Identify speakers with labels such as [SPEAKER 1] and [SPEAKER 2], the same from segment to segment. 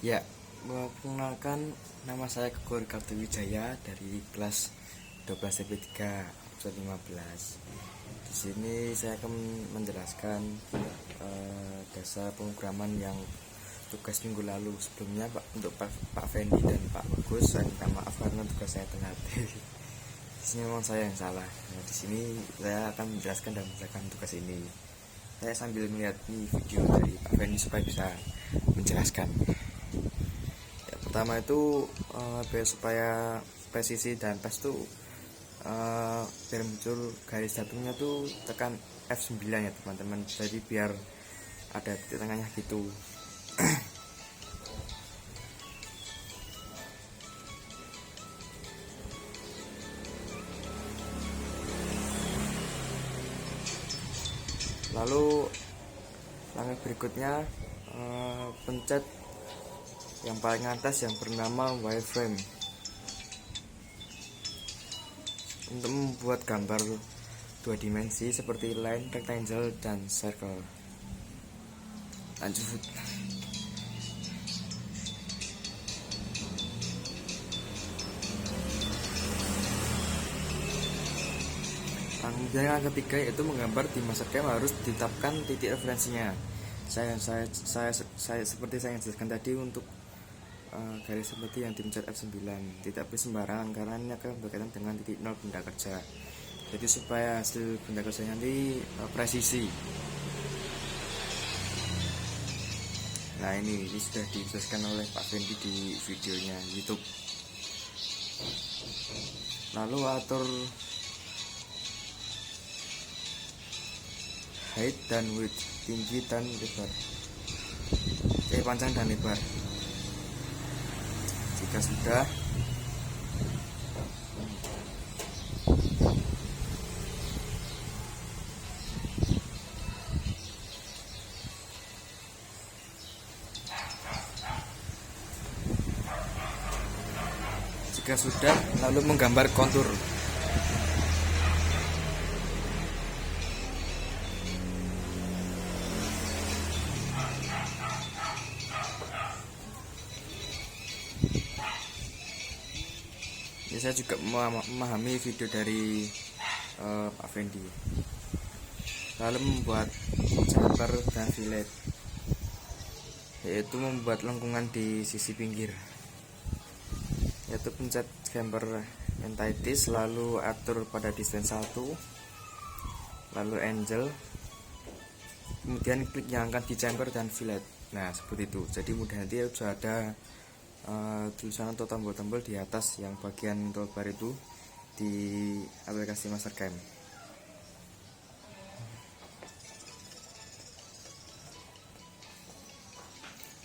[SPEAKER 1] Ya, perkenalkan, nama saya Gugor Kartowijaya dari kelas 12 CP3 absen 15. Di sini saya akan menjelaskan dasar pemrograman yang tugas minggu lalu. Sebelumnya untuk Pak Fendi dan Pak Bagus, saya minta maaf karena tugas saya telat. Di sini memang saya yang salah. Nah, di sini saya akan menjelaskan dan menjelaskan tugas ini. Saya sambil melihat video dari Pak Fendi supaya bisa menjelaskan. Pertama itu biar supaya presisi dan pas tuh biar muncul garis jatuhnya tuh tekan F9 ya teman-teman, jadi biar ada titik tengahnya gitu. Lalu langkah berikutnya pencet yang paling atas yang bernama wireframe untuk membuat gambar dua dimensi seperti line, rectangle, dan circle. Lanjut. Kemudian yang ketiga yaitu menggambar di Mastercam harus ditetapkan titik referensinya. Saya seperti saya jelaskan tadi, untuk garis seperti yang dipencet F9 tidak boleh sembarangan karena ini akan berkaitan dengan titik 0 benda kerja. Jadi supaya hasil benda kerjanya nanti presisi. Nah ini sudah dijelaskan oleh Pak Fendi di videonya YouTube. Lalu atur height dan width, tinggi dan lebar, panjang dan lebar. Jika sudah, lalu menggambar kontur. Ya, saya juga memahami video dari Pak Fendi. Lalu membuat jumper dan fillet, yaitu membuat lengkungan di sisi pinggir, yaitu pencet gambar entities, lalu atur pada distance 1, lalu angle, kemudian klik yang akan di jumper dan fillet. Nah seperti itu, jadi mudah nanti sudah ada tulisan atau tombol-tombol di atas yang bagian toolbar itu di aplikasi Mastercam.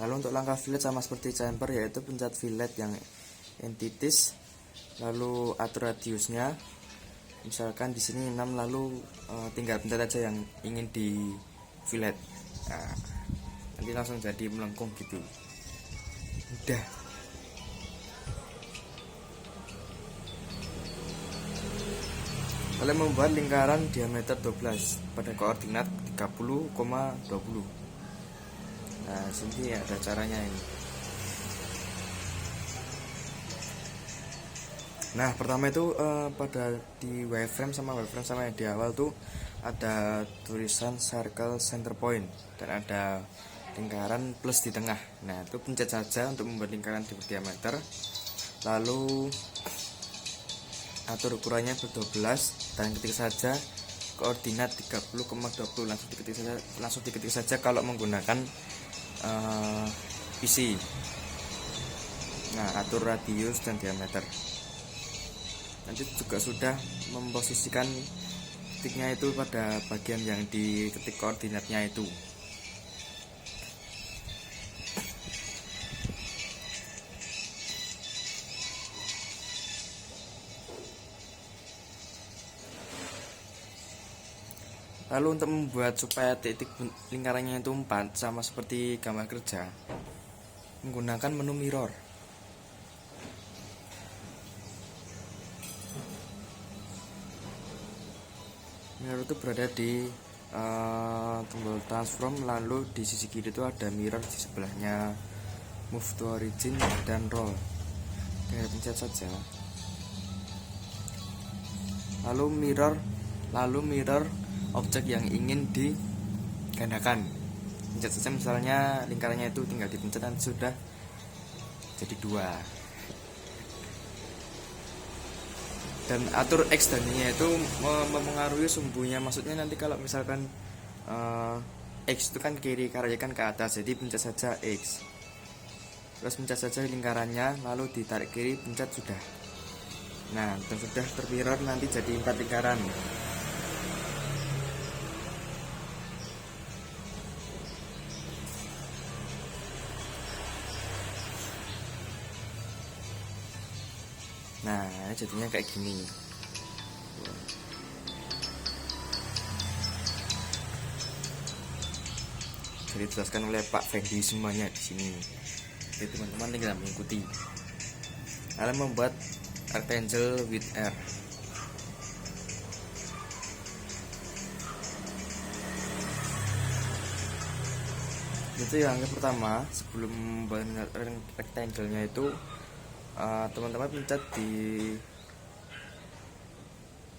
[SPEAKER 1] Lalu untuk langkah fillet sama seperti jumper, yaitu pencet fillet yang entities, lalu atur radiusnya, misalkan di sini 6, lalu tinggal pencet aja yang ingin di fillet. Nah, nanti langsung jadi melengkung gitu. Udah. Kalian membuat lingkaran diameter 12 pada koordinat 30,20. Nah sini ada caranya ini. Nah pertama itu pada di wireframe sama yang di awal tuh ada tulisan circle center point dan ada lingkaran plus di tengah. Nah itu pencet saja untuk membuat lingkaran di diameter, lalu atur ukurannya ber-12 dan ketik saja koordinat 30,20. langsung diketik saja kalau menggunakan PC. Nah atur radius dan diameter. Nanti juga sudah memposisikan titiknya itu pada bagian yang diketik koordinatnya itu. Lalu untuk membuat supaya titik lingkarannya itu 4 sama seperti gambar kerja, menggunakan menu mirror. Mirror itu berada di tombol transform, lalu di sisi kiri itu ada mirror di sebelahnya move to origin, dan roll. Tinggal pencet saja. Lalu mirror objek yang ingin digandakan. Pencet saja, misalnya lingkarannya itu tinggal dipencet dan sudah jadi 2. Dan atur X dan Y itu mempengaruhi sumbunya. Maksudnya nanti kalau misalkan X itu kan kiri, karya kan ke atas, jadi pencet saja X, terus pencet saja lingkarannya, lalu ditarik kiri, pencet sudah. Nah, dan sudah termirror, nanti jadi 4 lingkaran. Nah, jadinya kayak gini. Jadi dijelaskan oleh Pak Fendi semuanya di sini. Jadi teman-teman tinggal mengikuti. Kalian membuat rectangle with R. Itu yang pertama. Sebelum membuat rectangle-nya itu, teman-teman pencet di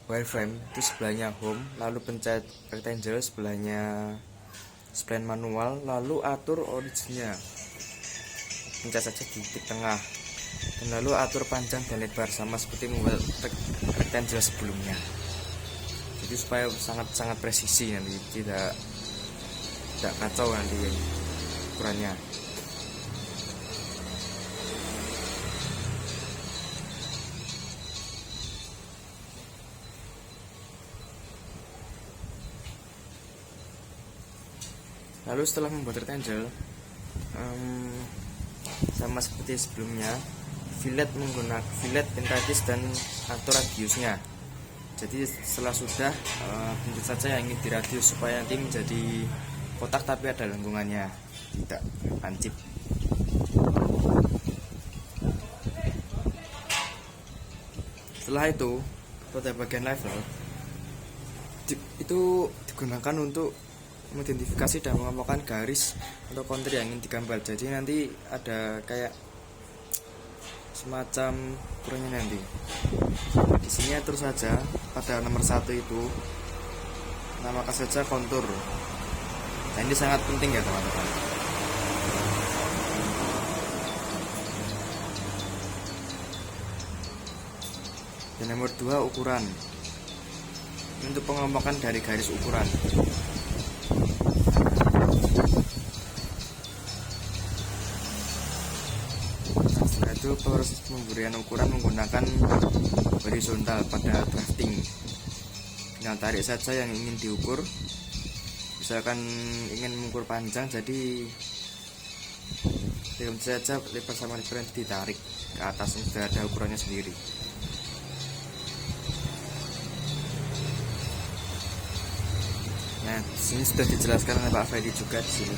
[SPEAKER 1] wireframe itu sebelahnya home, lalu pencet rectangle, sebelahnya spline manual, lalu atur originnya, pencet saja di titik tengah, dan lalu atur panjang dan lebar sama seperti membuat rectangle sebelumnya. Jadi supaya sangat presisi, nanti tidak kacau nanti ukurannya. Lalu setelah membuat rectangle, sama seperti sebelumnya, fillet pentatis dan atur radiusnya. Jadi setelah sudah, pencet saja yang ingin diradius supaya nanti menjadi kotak tapi ada lengkungannya, tidak lancip. Setelah itu, pada bagian level itu digunakan untuk mengidentifikasi dan mengelompokkan garis atau kontur yang ingin digambar. Jadi nanti ada kayak semacam ukurannya nanti. Di sini atur saja pada nomor 1 itu, namakan saja kontur. Nah, ini sangat penting ya teman-teman. Dan nomor 2 ukuran. Untuk pengelompokan dari garis ukuran. Itu proses pemberian ukuran menggunakan horizontal pada drafting. Tinggal tarik saja yang ingin diukur. Misalkan ingin mengukur panjang, jadi tinggal saja lebar sama lebar ditarik ke atas, sudah ada ukurannya sendiri. Nah, di sini sudah dijelaskan oleh Pak Fendi juga di sini.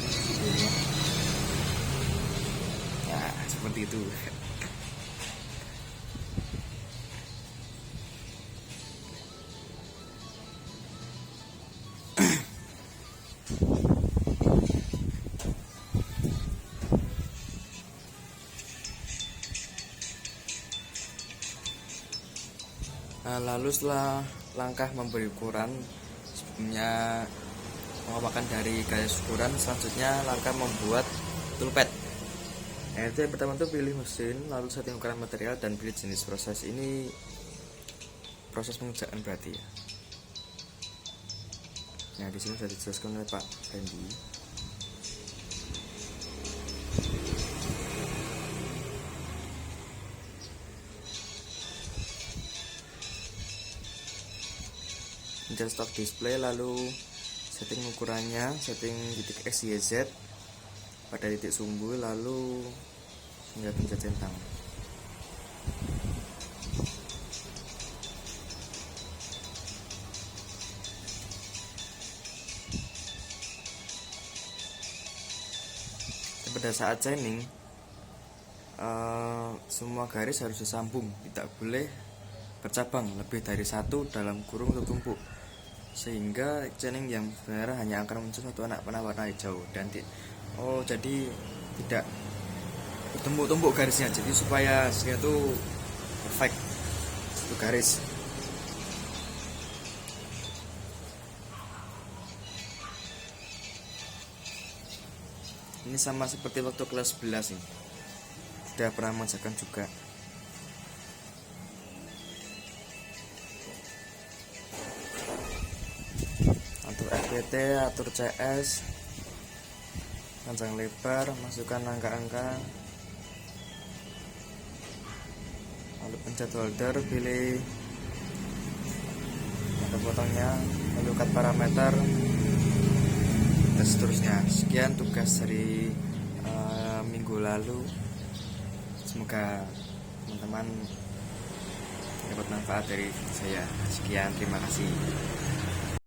[SPEAKER 1] Nah, seperti itu. Nah, lalu setelah langkah memberi ukuran, sebelumnya mengapakan dari garis ukuran, selanjutnya langkah membuat toolpad. Nah, itu yang pertama itu pilih mesin, lalu setting ukuran material dan pilih jenis proses. Ini proses pengerjaan berarti ya. Nah, di sini sudah dijelaskan oleh Pak Fendi. Pencet stop display, lalu setting ukurannya, setting titik X, Y, Z pada titik sumbu, lalu tinggal pencet centang. Pada saat chaining, semua garis harus disambung, tidak boleh bercabang lebih dari 1 dalam kurung tertumpuk, sehingga chaining yang sebenarnya hanya akan muncul satu anak panah warna hijau. Dan jadi tidak tumbuk-tumbuk garisnya, jadi supaya hasilnya tuh perfect satu garis. Ini sama seperti waktu kelas 11 nih, sudah pernah mengerjakan juga. Atur FPT, atur CS, panjang lebar, masukkan angka-angka, lalu pencet holder, pilih mata potongnya, lalu cut parameter, dan seterusnya. Sekian tugas dari minggu lalu, semoga teman-teman dapat manfaat dari saya. Sekian, terima kasih.